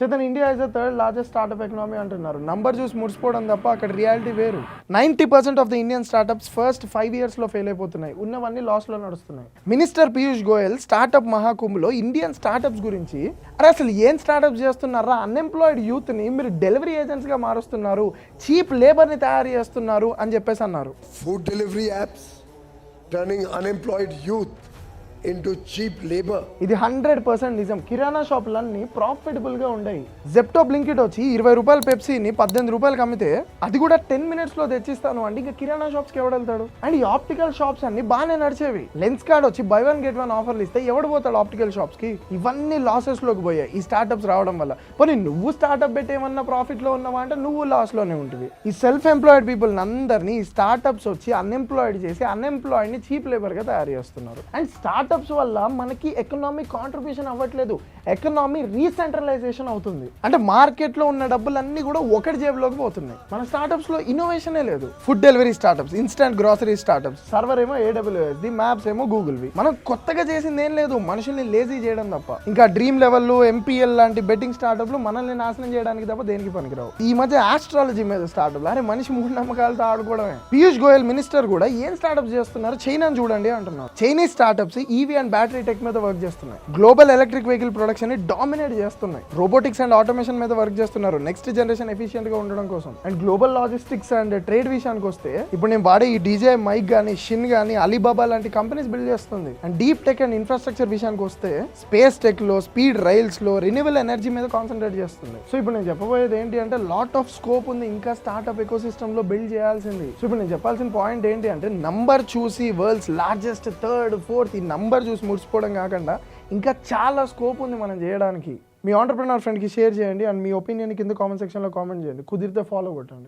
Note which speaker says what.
Speaker 1: Chetan India is the third largest startup economy అంటున్నారు. Number చూసి ముడిచిపోవడం తప్ప అక్కడ రియాలిటీ వేరు. 90% of the Indian startups first 5 yearsలో ఫెయిల్ అయిపోతున్నాయి. ఉన్నవన్నీ లాస్లో నడుస్తున్నాయి. మినిస్టర్ పీయూష్ గోయల్ స్టార్ట్అప్ మహాకుంభలో ఇండియన్ స్టార్ట్అప్స్ గురించి అసలు ఏం స్టార్ట్అప్స్ చేస్తున్నారా, అన్ఎంప్లాయిడ్ యూత్ని మీరు డెలివరీ ఏజెంట్స్గా మారుస్తున్నారు, చీప్ లేబర్ని తయారు చేస్తున్నారు అని చెప్పేసి అన్నారు.
Speaker 2: Food delivery apps turning unemployed youth into cheap labor.
Speaker 1: ఇది 100% నిజం. కిరాణా షాపులన్నీ ప్రాఫిటబుల్ గా ఉండేవి. జెప్టో బ్లింకిట్ వచ్చి 20 రూపాయల పెప్సీని 18 రూపాయలకి అమ్మితే అది కూడా 10 minutes లో తెచ్చిస్తాను అంటే ఇంకా కిరాణా షాప్స్ కి ఎవడు వెళ్తాడు? అండ్ ఈ ఆప్టికల్ షాప్స్ అన్ని బాగానే నడిచేవి. లెన్స్ కార్డ్ వచ్చి buy one get one ఆఫర్లు ఇస్తే ఎవడు పోతాడు ఆప్టికల్ షాప్స్ కి? ఇవన్నీ లాసెస్ లోకి పోయాయి ఈ స్టార్ట్అప్స్ రావడం వల్ల. పోనీ నువ్వు స్టార్ట్అప్ పెట్టేమన్నా ప్రాఫిట్ లో ఉన్నావా అంటే నువ్వు లాస్ లోనే ఉంటుంది. ఈ సెల్ఫ్ ఎంప్లాయిడ్ పీపుల్ అందరినీ ఈ స్టార్ట్అప్స్ వచ్చి అన్ఎంప్లాయిడ్ చేసి అన్ఎంప్లాయిడ్ ని చీప్ లేబర్ గా తయారు చేస్తున్నారు. అండ్ స్టార్ట్అప్స్ వల్ల మనకి ఎకనామిక్ కాంట్రిబ్యూషన్ అవ్వట్లేదు, ఎకనామీ రీసెంట్రలైజేషన్ అవుతుంది. అంటే మార్కెట్ లో ఉన్న డబ్బులన్నీ కూడా ఒకటి జేబులోకి పోతున్నాయి. మన స్టార్ట్అప్స్ లో ఇన్నోవేషనే లేదు. Food delivery startups, instant grocery startups, server ఏమో AWS ది, మ్యాప్స్ ఏమో గూగుల్ వి. మనం కొత్తగా చేసింది ఏం లేదు, మనుషుల్ని లేజీ చేయడం తప్ప. ఇంకా డ్రీమ్ లెవెల్, MPL లాంటి బెట్టింగ్ స్టార్ట్అప్లు మనల్ని నాశనం చేయడానికి తప్ప దేనికి పనికిరావు. ఈ మధ్య ఆస్ట్రాలజీ మీద స్టార్ట్అప్, అరే మనిషి మూఢనమ్మకాలతో ఆడుకోవడమే. పీయూష్ గోయల్ మినిస్టర్ కూడా ఏం స్టార్ట్అప్స్ చేస్తున్నారు, చైనాని చూడండి అంటున్నారు. Chinese startups EV and battery tech మీద వర్క్ చేస్తున్నాయి. గ్లోబల్ ఎలక్ట్రిక్ వెహికల్ ప్రొడక్షన్ ని డామినేట్ చేస్తున్నాయి. రోబోటిక్స్ అండ్ ఆటోమేషన్ మీద వర్క్ చేస్తున్నారు నెక్స్ట్ జనరేషన్ ఎఫిషియెంట్ గా ఉండడం కోసం. And global logistics and trade విషయానికి వస్తే ఇప్పుడు నేను వాడే ఈ DJI మైక్ గానీ, షిన్ గానీ, అలీబాబా లాంటి కంపెనీస్ బిల్డ్ చేస్తుంది. And deep tech and infrastructure విషయానికి వస్తే స్పేస్ టెక్ లో, స్పీడ్ రైల్స్ లో, రెన్యూవల్ ఎనర్జీ మీద కాన్సన్ట్రేట్ చేస్తుంది. సో ఇప్పుడు నేను చెప్పబోయేది ఏంటి అంటే లాట్ ఆఫ్ స్కోప్ ఉంది ఇంకా స్టార్ట్అప్ ఎకో సిస్టమ్ లో బిల్డ్ చేయాల్సింది. సో ఇప్పుడు నేను చెప్పాల్సిన పాయింట్ ఏంటి అంటే నంబర్ చూసి వరల్డ్స్ లార్జెస్ట్, థర్డ్, ఫోర్త్ ఈ నంబర్ చూసి ముడిచిపోవడం కాకుండా ఇంకా చాలా స్కోప్ ఉంది మనం చేయడానికి. మీ ఆంటర్‌ప్రెన్యూర్ ఫ్రెండ్కి షేర్ చేయండి అండ్ మీ ఒపీనియన్ కింద కామెంట్ సెక్షన్లో కామెంట్ చేయండి. కుదిరితే ఫాలో కొట్టండి.